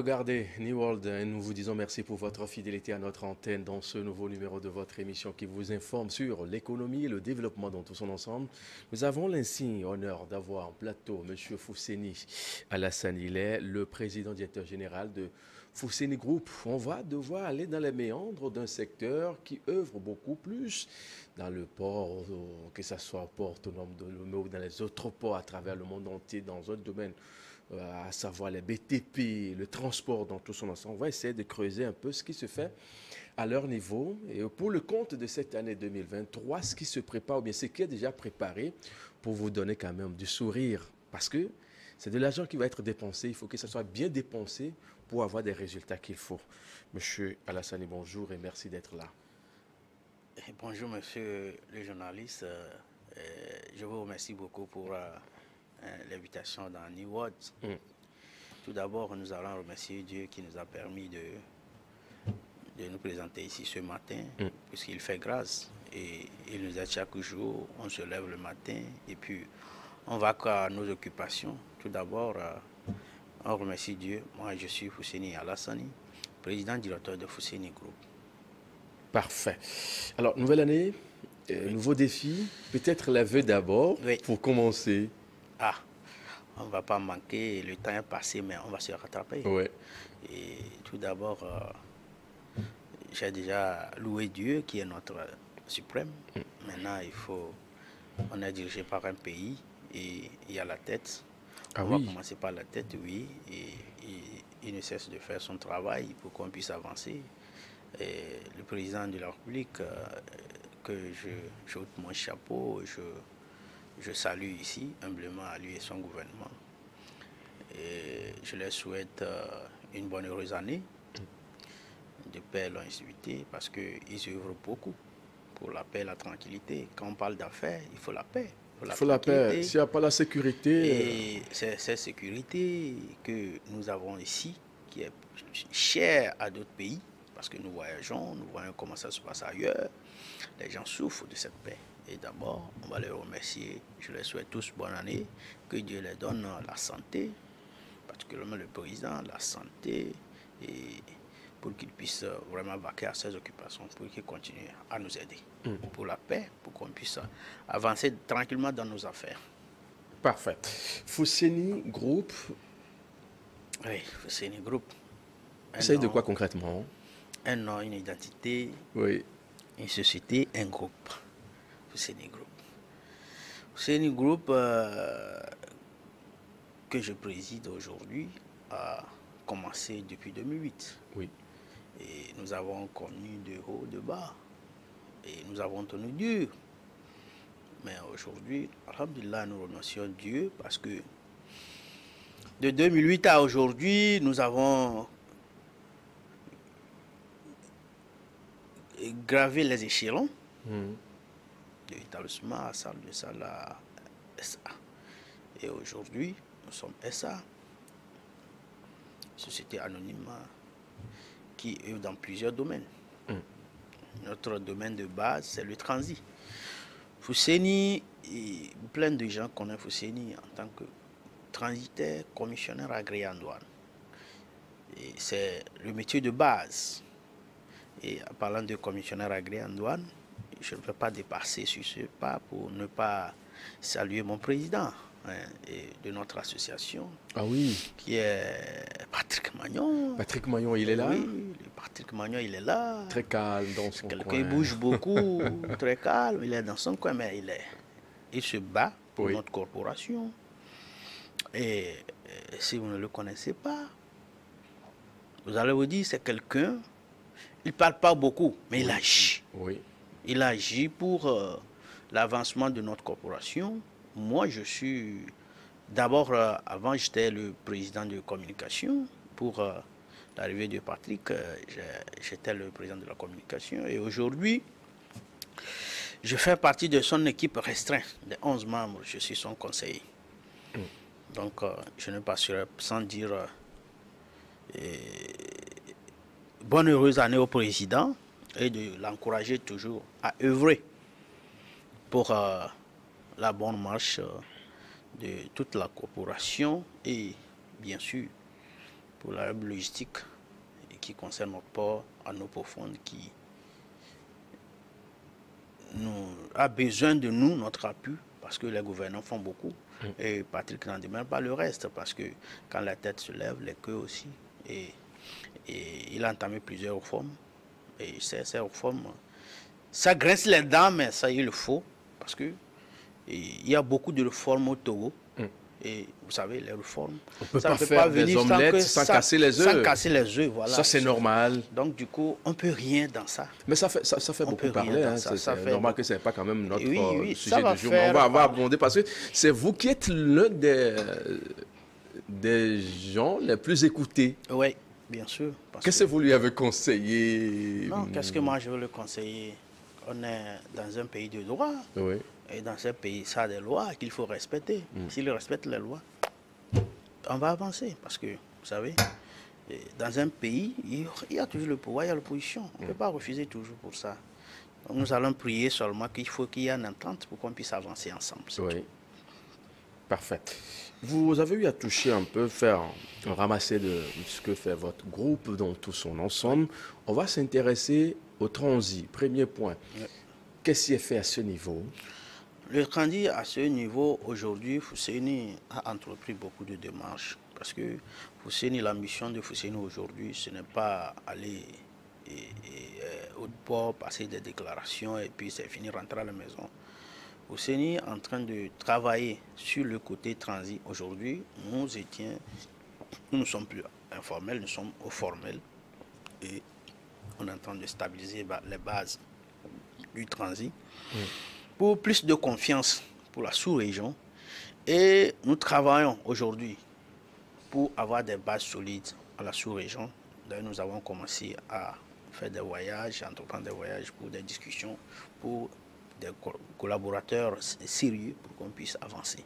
regardez New World et nous vous disons merci pour votre fidélité à notre antenne dans ce nouveau numéro de votre émission qui vous informe sur l'économie et le développement dans tout son ensemble. Nous avons l'insigne honneur d'avoir en plateau M. Fousseni Alassane. Il est le président directeur général de Fousseni Group. On va devoir aller dans les méandres d'un secteur qui œuvre beaucoup plus dans le port, que ce soit au port autonome de Lomé ou dans les autres ports à travers le monde entier, dans un domaine à savoir les BTP, le transport dans tout son ensemble. On va essayer de creuser un peu ce qui se fait à leur niveau. Et pour le compte de cette année 2023, ce qui se prépare, ou bien ce qui est déjà préparé pour vous donner quand même du sourire. Parce que c'est de l'argent qui va être dépensé. Il faut que ça soit bien dépensé pour avoir des résultats qu'il faut. Monsieur Alassane, bonjour et merci d'être là. Bonjour, monsieur le journaliste. Je vous remercie beaucoup pour l'invitation dans New World. Tout d'abord, nous allons remercier Dieu qui nous a permis de nous présenter ici ce matin, puisqu'il fait grâce. Et il nous aide chaque jour. On se lève le matin et puis on va à nos occupations. Tout d'abord, on remercie Dieu. Moi, je suis Fousseni Alassane, président directeur de Fousseni Group. Parfait. Alors, nouvelle année, nouveaux défis. Peut-être la vœu d'abord, pour commencer. Ah, on ne va pas manquer, le temps est passé, mais on va se rattraper. Ouais. Et tout d'abord, j'ai déjà loué Dieu qui est notre suprême. Maintenant, on est dirigé par un pays et il y a la tête. Ah, on oui. va commencer par la tête, oui, et il ne cesse de faire son travail pour qu'on puisse avancer. Et le président de la République, que je ôte mon chapeau, je salue ici humblement à lui et son gouvernement. Et je leur souhaite une bonne heureuse année de paix et longévité parce qu'ils œuvrent beaucoup pour la paix et la tranquillité. Quand on parle d'affaires, il faut la paix. Il faut la paix. S'il n'y a pas la sécurité... Et c'est cette sécurité que nous avons ici, qui est chère à d'autres pays, parce que nous voyageons, nous voyons comment ça se passe ailleurs. Les gens souffrent de cette paix. Et d'abord, on va les remercier. Je les souhaite tous bonne année. Que Dieu leur donne la santé, particulièrement le président, la santé, et pour qu'il puisse vraiment vaquer à ses occupations, pour qu'il continue à nous aider. Pour la paix, pour qu'on puisse avancer tranquillement dans nos affaires. Parfait. Fousseni Group. Oui, Fousseni Group. C'est de quoi concrètement? Un nom, une identité, oui. Une société, un groupe. Fousseni Group. Fousseni Group que je préside aujourd'hui a commencé depuis 2008. Oui. Et nous avons connu de haut, de bas. Et nous avons tenu dur. Mais aujourd'hui, alhamdulillah, nous remercions Dieu parce que de 2008 à aujourd'hui, nous avons gravé les échelons de l'établissement à salle de salle à SA. Et aujourd'hui, nous sommes SA, société anonyme qui œuvre dans plusieurs domaines. Notre domaine de base, c'est le transit. Fousseni, plein de gens connaissent Fousseni en tant que transitaire, commissionnaire agréé en douane. C'est le métier de base. Et en parlant de commissionnaire agréé en douane, je ne vais pas dépasser sur ce pas pour ne pas saluer mon président et de notre association. Ah oui. Qui est Patrick Magnon. Patrick Magnon, il est là? Oui, Patrick Magnon, il est là. Très calme dans son coin. Quelqu'un bouge beaucoup, très calme, il est dans son coin, mais il se bat pour notre corporation. Et si vous ne le connaissez pas, vous allez vous dire, c'est quelqu'un, il ne parle pas beaucoup, mais il agit. Oui. Il agit pour l'avancement de notre corporation. Moi, je suis... D'abord, avant, j'étais le président de communication. Pour l'arrivée de Patrick, j'étais le président de la communication. Et aujourd'hui, je fais partie de son équipe restreinte, des 11 membres. Je suis son conseiller. Donc, je ne passerai sans dire bonne heureuse année au président et de l'encourager toujours à œuvrer pour la bonne marche de toute la corporation et bien sûr pour la logistique et qui concerne notre port en eau profonde qui a besoin de nous, notre appui, parce que les gouvernants font beaucoup. Et Patrick n'en demande pas le reste, parce que quand la tête se lève, les queues aussi. Et il a entamé plusieurs réformes. Et ces réformes, ça grince les dents, mais ça, il le faut, parce que il y a beaucoup de réformes au Togo. Et vous savez, les réformes, on peut pas faire des omelettes sans casser les œufs. Sans casser les œufs, voilà. Ça, c'est normal. Donc, du coup, on ne peut rien dans ça. Mais ça fait beaucoup parler. Hein. C'est normal que ce n'est pas quand même notre sujet du jour. On va abonder parce que c'est vous qui êtes l'un des gens les plus écoutés. Oui, bien sûr. Qu'est-ce que vous lui avez conseillé? Non, qu'est-ce que moi je veux le conseiller? On est dans un pays de droit. Oui. Et dans ce pays, ça a des lois qu'il faut respecter. S'il respecte les lois, on va avancer. Parce que, vous savez, dans un pays, il y a toujours le pouvoir, il y a l'opposition. On ne peut pas refuser toujours pour ça. Donc nous allons prier seulement qu'il faut qu'il y ait une entente pour qu'on puisse avancer ensemble. Oui. Tout. Parfait. Vous avez eu à toucher un peu, faire un ramassé de ce que fait votre groupe dans tout son ensemble. On va s'intéresser au transit. Premier point. Oui. Qu'est-ce qui est fait à ce niveau? Le transit à ce niveau, aujourd'hui, Fousseni a entrepris beaucoup de démarches. Parce que Fousseni, l'ambition de Fousseni aujourd'hui, ce n'est pas aller au port, passer des déclarations et puis c'est fini, rentrer à la maison. Fousseni est en train de travailler sur le côté transit. Aujourd'hui, nous ne sommes plus informels, nous sommes au formel. Et on est en train de stabiliser les bases du transit. Pour plus de confiance pour la sous-région. Et nous travaillons aujourd'hui pour avoir des bases solides à la sous-région. D'ailleurs, nous avons commencé à faire des voyages, à entreprendre des voyages pour des discussions, pour des collaborateurs sérieux pour qu'on puisse avancer.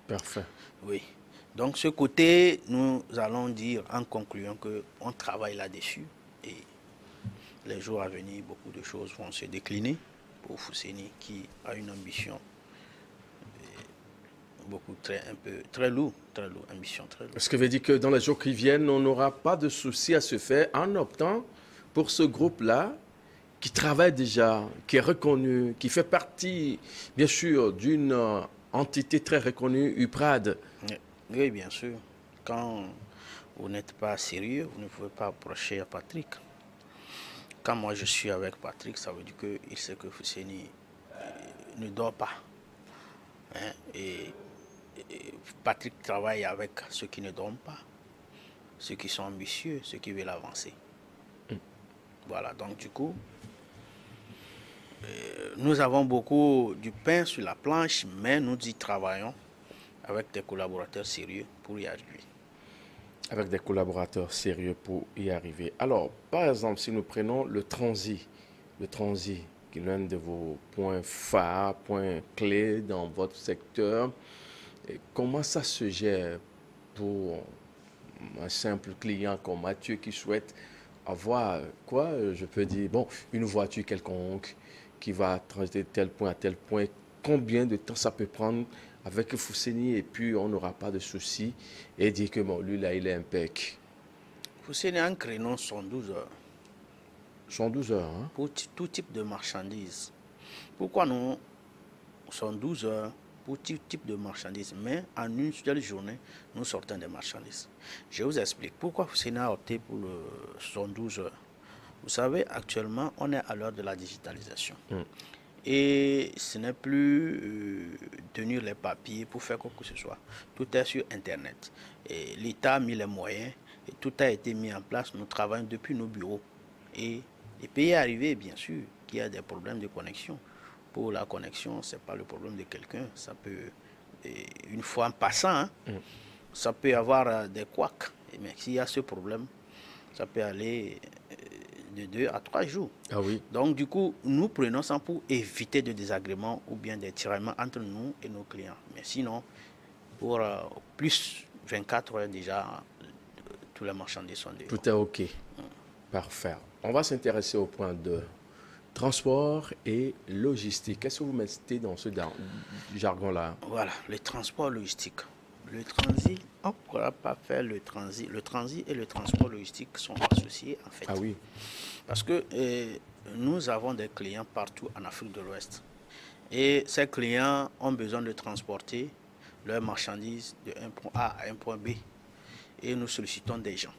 Parfait. Oui. Donc, ce côté, nous allons dire en concluant qu'on travaille là-dessus et les jours à venir, beaucoup de choses vont se décliner pour Fousseni qui a une ambition très lourde, ambition très lourde. Ce qui veut dire que dans les jours qui viennent, on n'aura pas de souci à se faire en optant pour ce groupe-là qui travaille déjà, qui est reconnu, qui fait partie, bien sûr, d'une entité très reconnue, UPRAD. Oui, bien sûr. Quand vous n'êtes pas sérieux, vous ne pouvez pas approcher à Patrick. Quand moi je suis avec Patrick, ça veut dire qu'il sait que Fousseni ne dort pas. Hein? Et Patrick travaille avec ceux qui ne dorment pas, ceux qui sont ambitieux, ceux qui veulent avancer. Voilà, donc du coup, nous avons beaucoup du pain sur la planche, mais nous y travaillons avec des collaborateurs sérieux pour y arriver. Avec des collaborateurs sérieux pour y arriver. Alors, par exemple, si nous prenons le transit qui est l'un de vos points phares, points clés dans votre secteur, comment ça se gère pour un simple client comme Mathieu qui souhaite avoir, je peux dire, une voiture quelconque qui va transiter de tel point à tel point, combien de temps ça peut prendre avec Fousseni et puis on n'aura pas de soucis et dire que lui là il est impec. Fousseni a un créneau 112 heures. 112 heures, hein? Pour tout type de marchandises. Pourquoi nous 112 heures pour tout type de marchandises, mais en une seule journée, nous sortons des marchandises. Je vous explique pourquoi Fousseni a opté pour le 112 heures. Vous savez, actuellement, on est à l'heure de la digitalisation. Et ce n'est plus tenir les papiers pour faire quoi que ce soit. Tout est sur Internet. Et l'État a mis les moyens et tout a été mis en place. Nous travaillons depuis nos bureaux. Et les pays arrivés, bien sûr, qu'il y a des problèmes de connexion. Pour la connexion, ce n'est pas le problème de quelqu'un. Ça peut, une fois en passant, ça peut avoir des couacs. Mais s'il y a ce problème, ça peut aller de 2 à 3 jours. Ah oui. Donc, du coup, nous prenons ça pour éviter des désagréments ou bien des tiraillements entre nous et nos clients. Mais sinon, pour plus 24 heures déjà, tous les marchandises sont dehors. Tout est OK. Parfait. On va s'intéresser au point de transport et logistique. Qu'est-ce que vous mettez dans ce jargon-là? Voilà, le transport logistique. Le transit on ne pourra pas faire le transit. Le transit et le transport logistique sont associés en fait. Ah oui. Parce que nous avons des clients partout en Afrique de l'Ouest. Et ces clients ont besoin de transporter leurs marchandises de un point A à un point B. Et nous sollicitons des gens.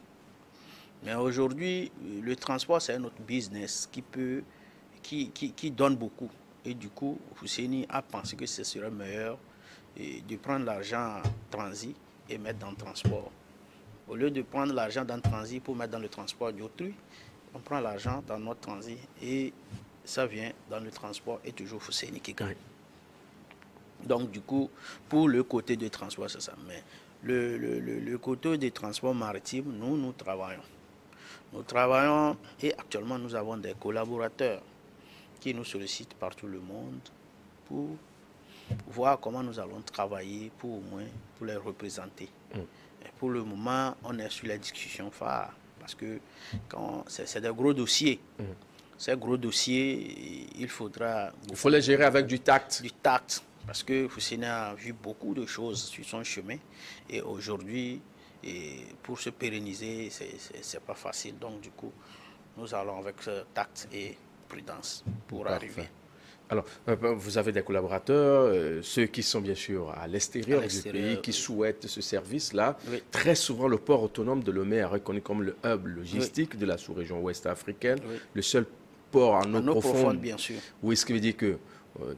Mais aujourd'hui, le transport, c'est un autre business qui donne beaucoup. Et du coup, Husseini a pensé que ce serait meilleur de prendre l'argent en transit et mettre dans le transport. Au lieu de prendre l'argent dans le transit pour mettre dans le transport d'autrui, on prend l'argent dans notre transit et ça vient dans le transport et toujours Husseini qui gagne. Donc du coup, pour le côté de transport, c'est ça. Mais le côté des transports maritimes, nous travaillons. Nous travaillons et actuellement nous avons des collaborateurs qui nous sollicitent par tout le monde pour voir comment nous allons travailler pour au moins pour les représenter. Et pour le moment, on est sur la discussion phare parce que c'est des gros dossiers. Ces gros dossiers, il faudra... Il faut les gérer avec du tact. Du tact, parce que Husseini a vu beaucoup de choses sur son chemin et aujourd'hui, pour se pérenniser, c'est pas facile. Donc du coup, nous allons avec tact et prudence pour arriver. Alors, vous avez des collaborateurs, ceux qui sont bien sûr à l'extérieur du pays, qui souhaitent ce service-là. Oui. Très souvent, le port autonome de Lomé est reconnu comme le hub logistique de la sous-région ouest africaine, le seul port en eau profonde, bien sûr. Oui, ce qui veut dire que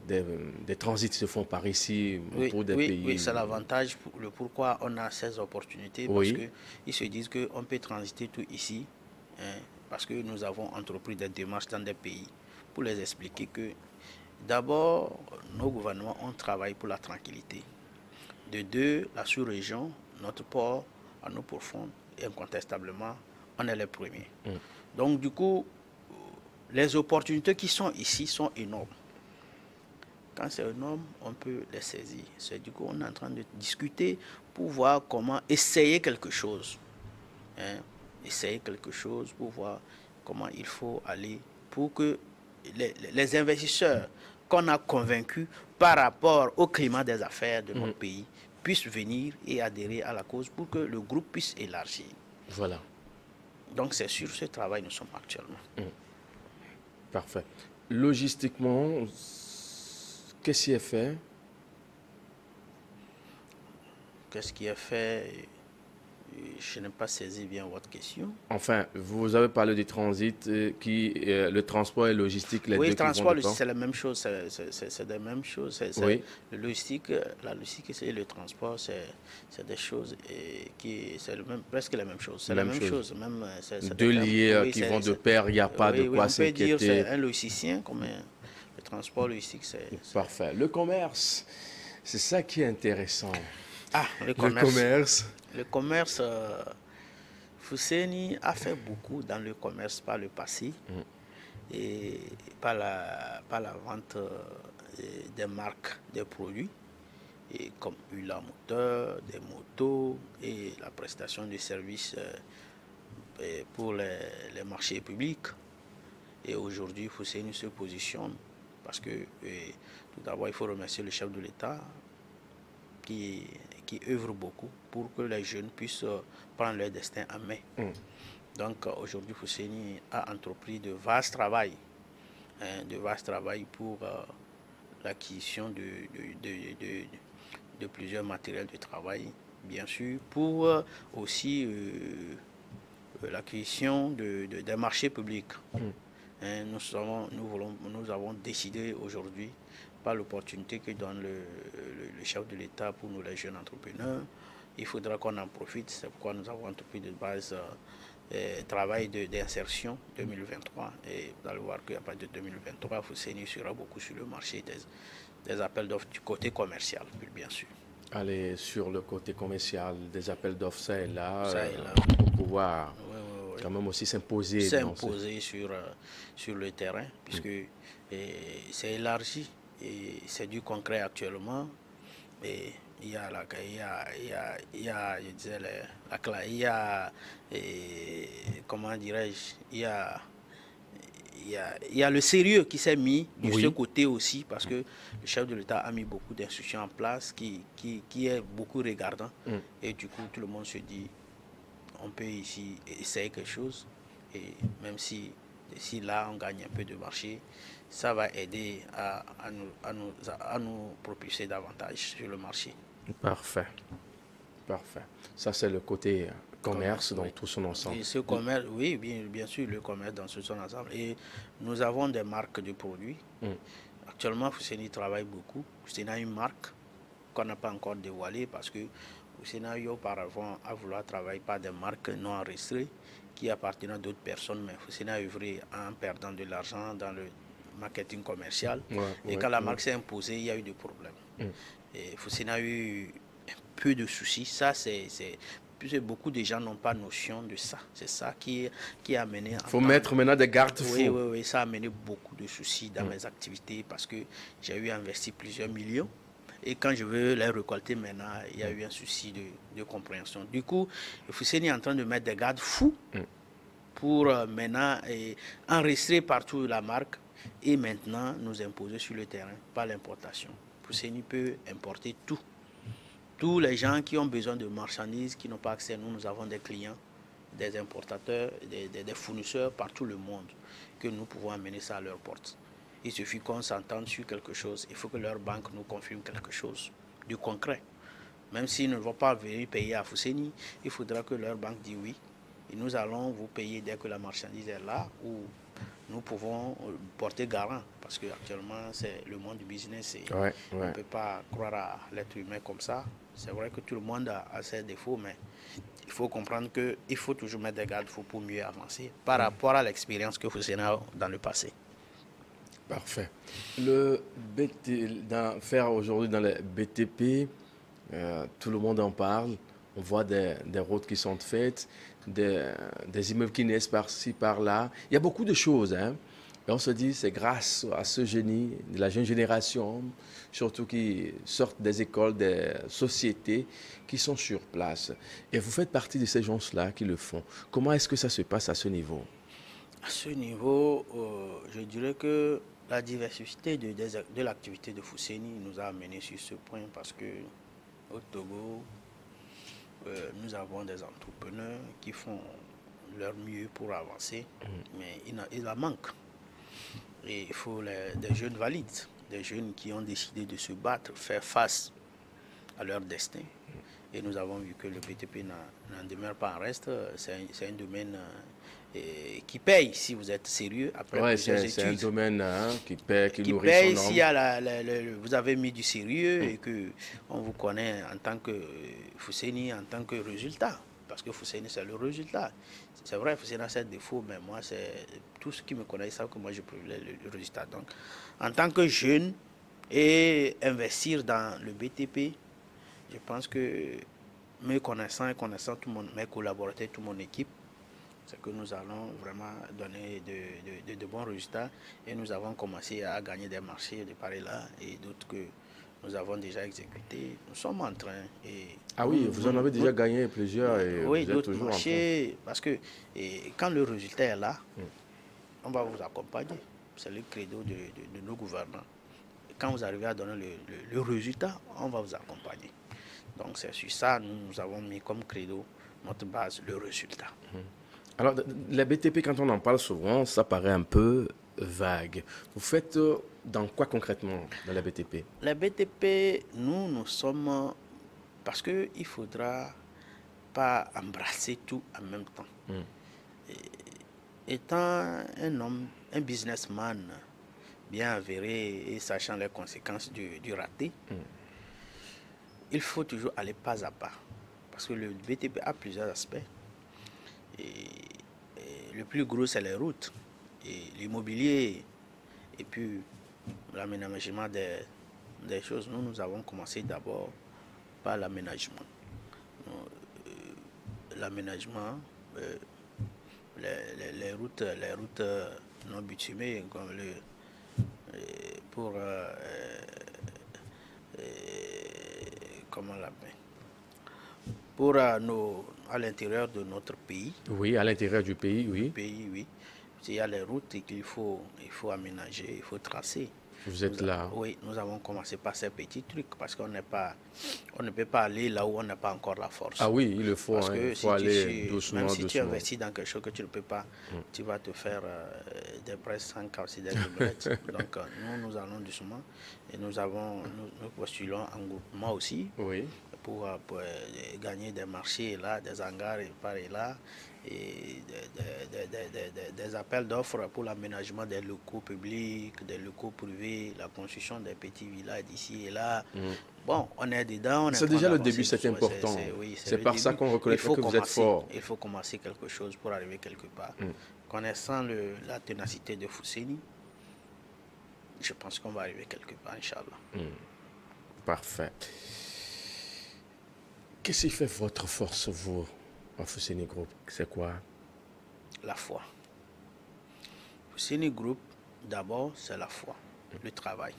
des transits se font par ici pour des pays. Oui, c'est l'avantage, le pourquoi on a ces opportunités, parce qu'ils se disent qu'on peut transiter tout ici, hein, parce que nous avons entrepris des démarches dans des pays pour les expliquer que d'abord, nos gouvernements ont travaillé pour la tranquillité. De deux, la sous-région, notre port en eau profonde, incontestablement, on est les premiers. Donc du coup, les opportunités qui sont ici sont énormes. Quand c'est énorme, on peut les saisir. C'est du coup, on est en train de discuter pour voir comment essayer quelque chose. Hein? Essayer quelque chose pour voir comment il faut aller pour que les investisseurs qu'on a convaincus par rapport au climat des affaires de notre pays puissent venir et adhérer à la cause pour que le groupe puisse élargir. Voilà. Donc c'est sur ce travail que nous sommes actuellement. Parfait. Logistiquement, qu'est-ce qui est fait? Qu'est-ce qui est fait? Je n'ai pas saisi bien votre question. Enfin, vous avez parlé du transit, le transport et logistique, les deux le transport et logistique, c'est la même chose. C'est la même chose. La logistique et le transport, c'est des choses c'est presque la même chose. C'est la même chose. Même, deux liés qui vont de pair, il n'y a pas de quoi s'inquiéter. On peut dire c'est un logisticien, comme le transport logistique, c'est... Parfait. Le commerce, c'est ça qui est intéressant. Ah, le commerce. Le commerce, Husseini a fait beaucoup dans le commerce par le passé et par la vente des marques, des produits, et comme Hula Moteur, des motos et la prestation de services pour les marchés publics. Et aujourd'hui, Husseini se positionne parce que tout d'abord, il faut remercier le chef de l'État qui œuvre beaucoup pour que les jeunes puissent prendre leur destin en main. Donc aujourd'hui, Husseini a entrepris de vastes travail pour l'acquisition de plusieurs matériels de travail, bien sûr, pour aussi l'acquisition des marchés publics. Nous avons décidé aujourd'hui, par l'opportunité que donne le chef de l'État pour nous, les jeunes entrepreneurs, il faudra qu'on en profite. C'est pourquoi nous avons entrepris de base travail d'insertion 2023. Et vous allez voir qu'à partir de 2023, Husseini sera beaucoup sur le marché des appels d'offres du côté commercial, bien sûr. Aller sur le côté commercial, des appels d'offres, ça et là, pour pouvoir quand même aussi s'imposer. S'imposer sur le terrain, puisque c'est élargi et c'est du concret actuellement. Et il y a comment dirais-je, il y a il y a le sérieux qui s'est mis de Oui. ce côté aussi, parce que le chef de l'État a mis beaucoup d'institutions en place qui est beaucoup regardant. Et du coup, tout le monde se dit, on peut ici essayer quelque chose. Et même si là, on gagne un peu de marché, ça va aider à nous propulser davantage sur le marché. Parfait. Parfait. Ça, c'est le côté commerce dans tout son ensemble. Et ce commerce, oui, bien sûr, le commerce dans tout son ensemble. Et nous avons des marques de produits. Actuellement, Fousseni travaille beaucoup. Fousseni a une marque qu'on n'a pas encore dévoilée parce que Fousseni a eu auparavant à vouloir travailler par des marques non enregistrées qui appartiennent à d'autres personnes, mais Fousseni a œuvré en perdant de l'argent dans le marketing commercial. Et quand la marque s'est imposée, il y a eu des problèmes. Et Fousseni a eu un peu de soucis. Ça, beaucoup de gens n'ont pas notion de ça. C'est ça qui a amené... Il faut mettre maintenant des garde-fous. Oui, ça a amené beaucoup de soucis dans mes activités parce que j'ai eu investi plusieurs millions. Et quand je veux les récolter maintenant, il y a eu un souci de compréhension. Du coup, Fousseni est en train de mettre des garde-fous pour maintenant enregistrer partout la marque et maintenant nous imposer sur le terrain par l'importation. Fousseni peut importer tout. Tous les gens qui ont besoin de marchandises, qui n'ont pas accès à nous, nous avons des clients, des importateurs, des fournisseurs par tout le monde, que nous pouvons amener ça à leur porte. Il suffit qu'on s'entende sur quelque chose. Il faut que leur banque nous confirme quelque chose du concret. Même s'ils ne vont pas venir payer à Fousseni, il faudra que leur banque dise oui. Et nous allons vous payer dès que la marchandise est là, ou nous pouvons porter garant. Parce qu'actuellement, c'est le monde du business. On ne peut pas croire à l'être humain comme ça. C'est vrai que tout le monde a ses défauts, mais il faut comprendre qu'il faut toujours mettre des garde-fous pour mieux avancer par rapport à l'expérience que Fousseni a dans le passé. Parfait. Faire aujourd'hui dans les BTP, tout le monde en parle. On voit des routes qui sont faites, des immeubles qui naissent par-ci, par-là. Il y a beaucoup de choses. Hein? Et on se dit, c'est grâce à ce génie de la jeune génération, surtout qui sortent des écoles, des sociétés qui sont sur place. Et vous faites partie de ces gens-là qui le font. Comment est-ce que ça se passe à ce niveau? À ce niveau, je dirais que la diversité de l'activité de Fousseni nous a amené sur ce point parce que au Togo, nous avons des entrepreneurs qui font leur mieux pour avancer, mais il en manque. Et il faut des jeunes valides, des jeunes qui ont décidé de se battre, faire face à leur destin. Et nous avons vu que le BTP n'en demeure pas en reste. C'est un domaine qui paye si vous êtes sérieux après plusieurs études. C'est un domaine qui paye, qui nourrit paye son si homme. vous avez mis du sérieux et qu'on vous connaît en tant que Fousseni, en tant que résultat. Parce que Fousseni, c'est le résultat. C'est vrai, Fousseni a ses défauts, mais moi, c'est tout ceux qui me connaissent savent que moi, je privilégie le résultat. Donc, en tant que jeune et investir dans le BTP, je pense que mes connaissants et connaissant tout mes collaborateurs, toute mon équipe, c'est que nous allons vraiment donner de bons résultats et nous avons commencé à gagner des marchés de par et là et d'autres que nous avons déjà exécutés. Nous sommes en train. Vous en avez déjà gagné plusieurs et oui, vous êtes toujours marchés, en train. Parce que quand le résultat est là, on va vous accompagner. C'est le credo de nos gouvernants. Quand vous arrivez à donner le résultat, on va vous accompagner. Donc c'est sur ça nous avons mis comme credo notre base, le résultat. Alors, les BTP, quand on en parle souvent, ça paraît un peu vague. Vous faites dans quoi concrètement dans les BTP? Les BTP, nous sommes... Parce qu'il ne faudra pas embrasser tout en même temps. Étant un homme, un businessman bien avéré et sachant les conséquences du raté, il faut toujours aller pas à pas. Parce que le BTP a plusieurs aspects. Et le plus gros, c'est les routes, et l'immobilier, et puis l'aménagement des choses. Nous avons commencé d'abord par l'aménagement. L'aménagement, les routes non bitumées, comme comment on l'appelle, pour à l'intérieur de notre pays. Oui, à l'intérieur du pays, oui. Oui. il y a les routes qu'il faut aménager, il faut tracer. Vous êtes là. Oui, nous avons commencé par ces petits trucs parce qu'on ne peut pas aller là où on n'a pas encore la force. Ah oui, il le faut. Parce Hein, que il faut aller doucement, même si tu doucement. investis dans quelque chose que tu ne peux pas, tu vas te faire des presses sans casser des lubrettes. Donc nous allons doucement et nous postulons en groupement aussi pour gagner des marchés là, des hangars et par et là, et des appels d'offres pour l'aménagement des locaux publics, des locaux privés, la construction des petits villages d'ici et là. Bon, on est dedans. C'est déjà le début, c'est important. C'est par ça qu'on reconnaît que vous êtes fort. Il faut commencer quelque chose pour arriver quelque part. Connaissant la ténacité de Fousseni, je pense qu'on va arriver quelque part, Inch'Allah. Parfait. Qu'est-ce qui fait votre force, vous, à Fousseni Group? C'est quoi? La foi. Fousseni Group, d'abord, c'est la foi, le travail.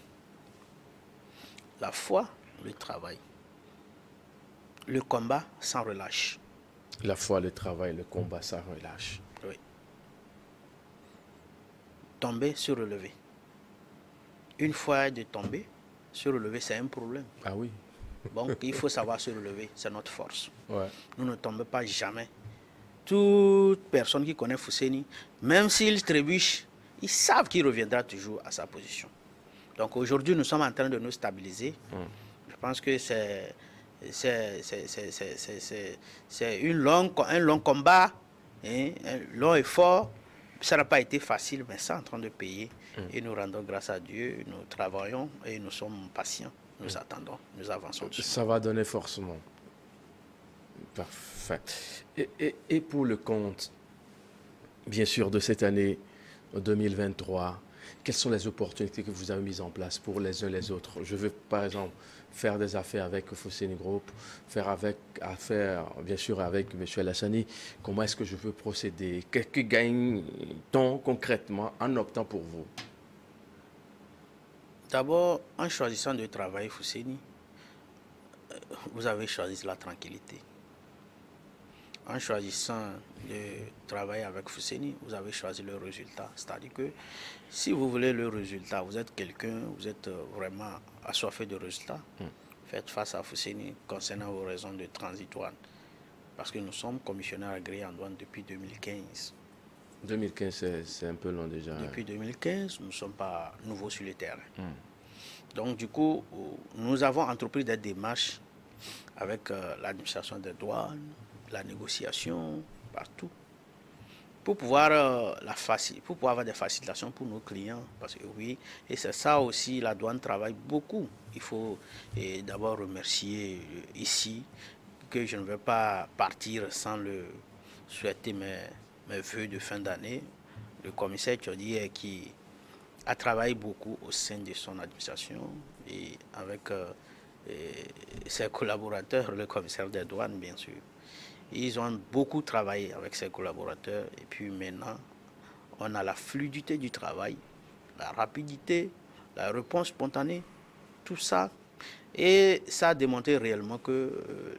La foi, le travail. Le combat sans relâche. La foi, le travail, le combat sans relâche. Oui. Tomber, se relever. Une fois de tomber, se relever, c'est un problème. Ah oui. Donc, il faut savoir se relever, c'est notre force. Ouais. Nous ne tombons pas jamais. Toute personne qui connaît Fousseni, même s'il trébuche, ils savent qu'il reviendra toujours à sa position. Donc aujourd'hui, nous sommes en train de nous stabiliser. Je pense que c'est un long combat, hein, un long effort. Ça n'a pas été facile, mais c'est en train de payer. Et nous rendons grâce à Dieu, nous travaillons et nous sommes patients. Nous attendons, nous avançons. Ça va donner forcément. Parfait. Et pour le compte, bien sûr, de cette année 2023, quelles sont les opportunités que vous avez mises en place pour les uns les autres? Je veux, par exemple, faire des affaires avec Fousseni Group, faire affaire, bien sûr, avec M. Alassani. Comment est-ce que je veux procéder? Qu'est-ce que gagne-t-on concrètement en optant pour vous? D'abord, en choisissant de travailler Fousseni, vous avez choisi la tranquillité. En choisissant de travailler avec Fousseni, vous avez choisi le résultat. C'est-à-dire que si vous voulez le résultat, vous êtes quelqu'un, vous êtes vraiment assoiffé de résultats, faites face à Fousseni concernant vos raisons de transitoire. Parce que nous sommes commissionnaires agréés en douane depuis 2015. 2015, c'est un peu long déjà. Depuis 2015, nous ne sommes pas nouveaux sur le terrain. Donc du coup, nous avons entrepris des démarches avec l'administration des douanes, la négociation, partout, pour pouvoir, avoir des facilitations pour nos clients. Parce que oui, et c'est ça aussi, la douane travaille beaucoup. Il faut d'abord remercier ici, que je ne vais pas partir sans le souhaiter mes vœux de fin d'année, le commissaire Tchodier qui a travaillé beaucoup au sein de son administration et avec ses collaborateurs, le commissaire des douanes bien sûr. Ils ont beaucoup travaillé avec ses collaborateurs et puis maintenant on a la fluidité du travail, la rapidité, la réponse spontanée, tout ça. Et ça a démontré réellement que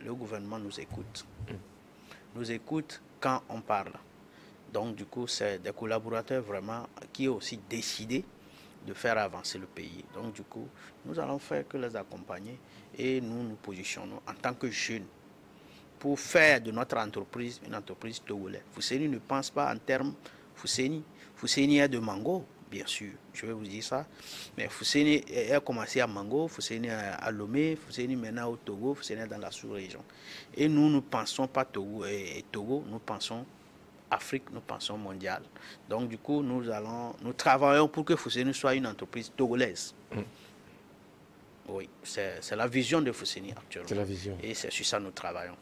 le gouvernement nous écoute. Nous écoute quand on parle. Donc du coup, c'est des collaborateurs vraiment qui ont aussi décidé de faire avancer le pays. Donc du coup, nous allons faire que les accompagner et nous nous positionnons en tant que jeunes pour faire de notre entreprise une entreprise togolaise. Fousseni ne pense pas en termes Fousseni. Fousseni est de Mango, bien sûr, je vais vous dire ça. Mais Fousseni a commencé à Mango, Fousseni à Lomé, Fousseni maintenant au Togo, Fousseni est dans la sous-région. Et nous ne pensons pas Togo, nous pensons Afrique, nous pensons mondial. Donc du coup, nous travaillons pour que Fousseni soit une entreprise togolaise. Oui, c'est la vision de Fousseni actuellement. C'est la vision. Et c'est sur ça que nous travaillons.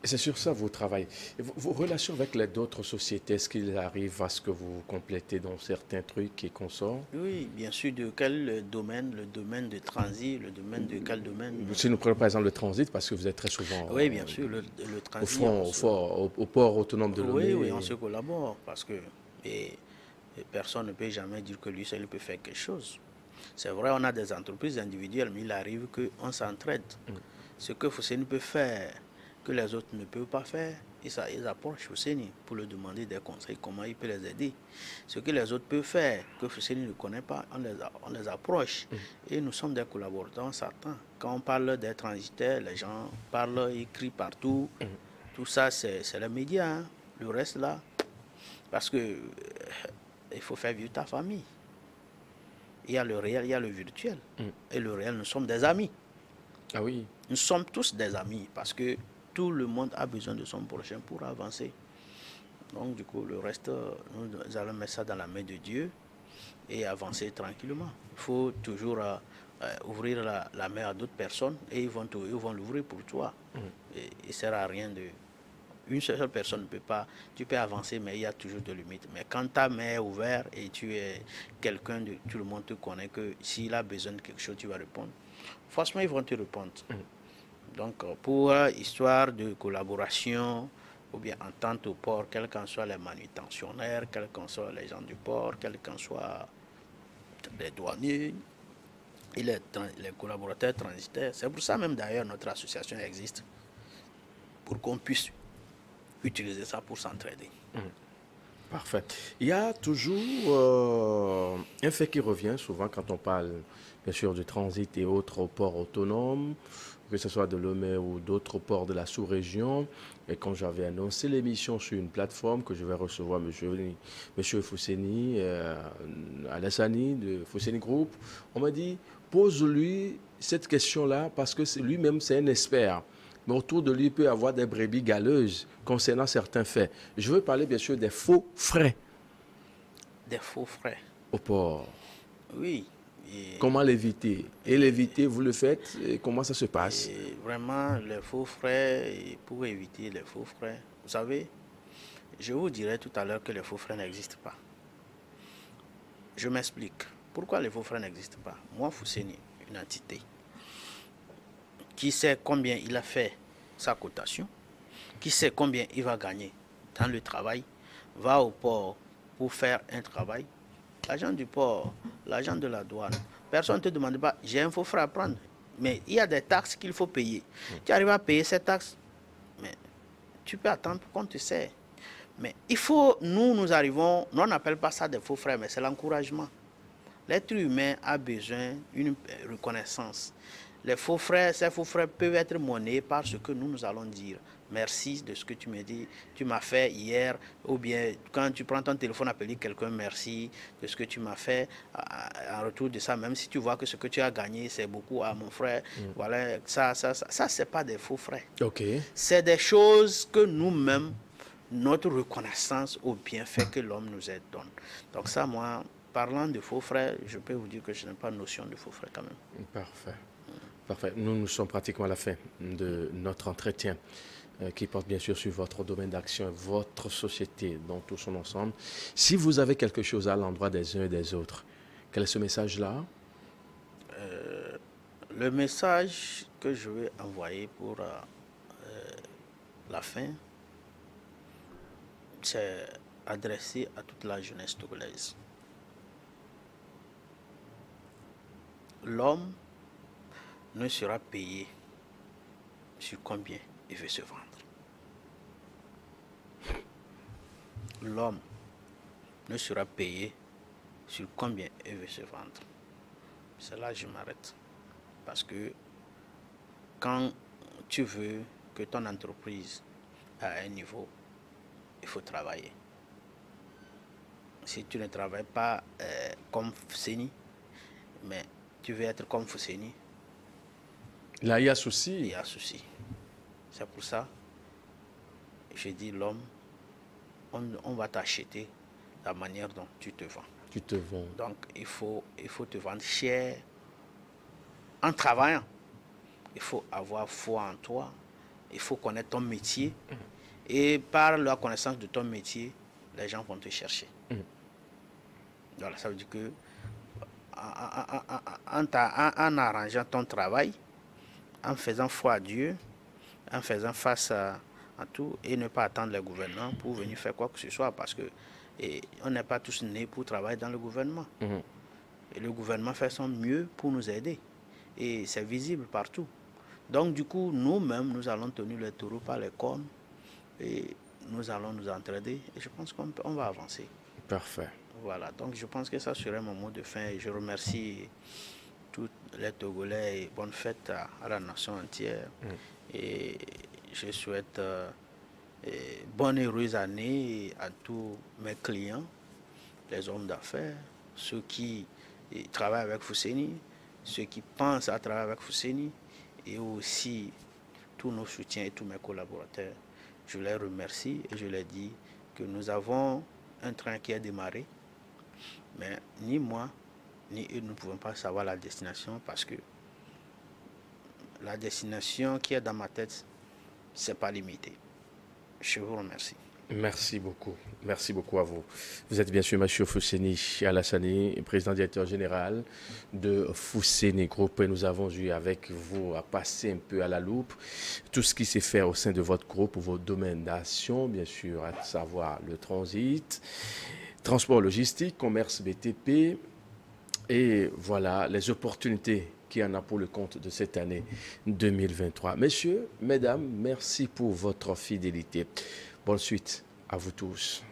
Et c'est sur ça que vous travaillez. Vos relations avec les d'autres sociétés, est-ce qu'il arrive à ce que vous complétez dans certains trucs et consorts? Oui, bien sûr. De quel domaine? Le domaine de transit, le domaine de quel domaine? Si nous prenons par exemple le transit, parce que vous êtes très souvent oui, bien sûr, le transit. Au port autonome de Lomé. Oui, on se collabore parce que personne ne peut jamais dire que lui seul peut faire quelque chose. C'est vrai, on a des entreprises individuelles, mais il arrive qu'on s'entraide. Ce que Fousseni peut faire, que les autres ne peuvent pas faire, ils approchent Fousseni pour lui demander des conseils, comment il peut les aider. Ce que les autres peuvent faire, que Fousseni ne connaît pas, on les approche. Et nous sommes des collaborateurs certains. Quand on parle des transitaires, les gens parlent, ils crient partout. Tout ça, c'est les médias. Hein. Le reste là, parce que il faut faire vivre ta famille. Il y a le réel, il y a le virtuel. Et le réel, nous sommes des amis. Ah oui. Nous sommes tous des amis parce que tout le monde a besoin de son prochain pour avancer. Donc du coup, le reste, nous allons mettre ça dans la main de Dieu et avancer tranquillement. Il faut toujours ouvrir la main à d'autres personnes et ils vont l'ouvrir pour toi. Et il ne sert à rien de... Une seule personne ne peut pas... Tu peux avancer, mais il y a toujours des limites. Mais quand ta main est ouverte et tu es quelqu'un de... Tout le monde te connaît que s'il a besoin de quelque chose, tu vas répondre. Franchement, ils vont te répondre. Donc, pour histoire de collaboration ou bien entente au port, quels qu'en soient les manutentionnaires, quels qu'en soient les gens du port, quels qu'en soient les douaniers et les collaborateurs transitaires. C'est pour ça même d'ailleurs notre association existe, pour qu'on puisse utiliser ça pour s'entraider. Parfait. Il y a toujours un fait qui revient souvent quand on parle, bien sûr, du transit et autres ports autonomes, que ce soit de Lomé ou d'autres ports de la sous-région. Et quand j'avais annoncé l'émission sur une plateforme que je vais recevoir monsieur Fousseni, Alassani de Fousseni Group, on m'a dit, pose-lui cette question-là parce que lui-même, c'est un expert. Mais autour de lui, il peut y avoir des brebis galeuses concernant certains faits. Je veux parler, bien sûr, des faux frais. Des faux frais. Au port. Oui. Comment l'éviter? Et l'éviter, vous le faites? Et comment ça se passe? Vraiment, les faux frais, pour éviter les faux frais, vous savez, je vous dirai tout à l'heure que les faux frais n'existent pas. Je m'explique. Pourquoi les faux frais n'existent pas? Moi, Fousseni, une entité qui sait combien il a fait sa cotation, qui sait combien il va gagner dans le travail, va au port pour faire un travail. L'agent du port, l'agent de la douane, personne ne te demande pas, j'ai un faux frais à prendre. Mais il y a des taxes qu'il faut payer. Tu arrives à payer ces taxes, mais tu peux attendre pour qu'on te sert. Mais il faut, nous arrivons, nous on n'appelle pas ça des faux frais, mais c'est l'encouragement. L'être humain a besoin d'une reconnaissance. Les faux frais, ces faux frais peuvent être monnayés par ce que nous allons dire. Merci de ce que tu me dis, tu m'as fait hier, ou bien quand tu prends ton téléphone, appeler quelqu'un, merci de ce que tu m'as fait. En retour de ça, même si tu vois que ce que tu as gagné, c'est beaucoup à mon frère, voilà, ça c'est pas des faux frais. Okay. C'est des choses que nous-mêmes, notre reconnaissance au bienfait que l'homme nous donne. Donc ça, moi, parlant de faux frais, je peux vous dire que je n'ai pas notion de faux frais quand même. Parfait. Parfait. Nous sommes pratiquement à la fin de notre entretien qui porte bien sûr sur votre domaine d'action, votre société dans tout son ensemble. Si vous avez quelque chose à l'endroit des uns et des autres, quel est ce message-là? Le message que je vais envoyer pour la fin, c'est adressé à toute la jeunesse togolaise. L'homme ne sera payé sur combien il veut se vendre. L'homme ne sera payé sur combien il veut se vendre. C'est là que je m'arrête. Parce que quand tu veux que ton entreprise à un niveau, il faut travailler. Si tu ne travailles pas comme Fousseni, mais tu veux être comme Fousseni, là, il y a souci. Il y a souci. C'est pour ça que je dis l'homme, on va t'acheter la manière dont tu te vends. Tu te vends. Donc, il faut te vendre cher en travaillant. Il faut avoir foi en toi. Il faut connaître ton métier. Et par la connaissance de ton métier, les gens vont te chercher. Donc, ça veut dire que en arrangeant ton travail, en faisant foi à Dieu, en faisant face à tout, et ne pas attendre le gouvernement pour venir faire quoi que ce soit, parce que on n'est pas tous nés pour travailler dans le gouvernement. Et le gouvernement fait son mieux pour nous aider. Et c'est visible partout. Donc du coup, nous-mêmes, nous allons tenir les taureaux par les cornes et nous allons nous entraider et je pense qu'on va avancer. Parfait. Voilà, donc je pense que ça serait mon mot de fin et je remercie tous les Togolais et bonne fête à la nation entière. Et je souhaite bonne et heureuse année à tous mes clients, les hommes d'affaires, ceux qui travaillent avec Fousseni, ceux qui pensent à travailler avec Fousseni et aussi tous nos soutiens et tous mes collaborateurs. Je les remercie et je les dis que nous avons un train qui a démarré, mais ni moi, ni eux ne pouvons pas savoir la destination parce que la destination qui est dans ma tête, c'est pas limité. Je vous remercie. Merci beaucoup. Merci beaucoup à vous. Vous êtes bien sûr M. Fousseni Alassani, président directeur général de Fousseni Group. Et nous avons eu avec vous à passer un peu à la loupe tout ce qui s'est fait au sein de votre groupe, vos domaines d'action, bien sûr, à savoir le transit, transport logistique, commerce BTP et voilà les opportunités qu'il y en a pour le compte de cette année 2023. Messieurs, mesdames, merci pour votre fidélité. Bonne suite à vous tous.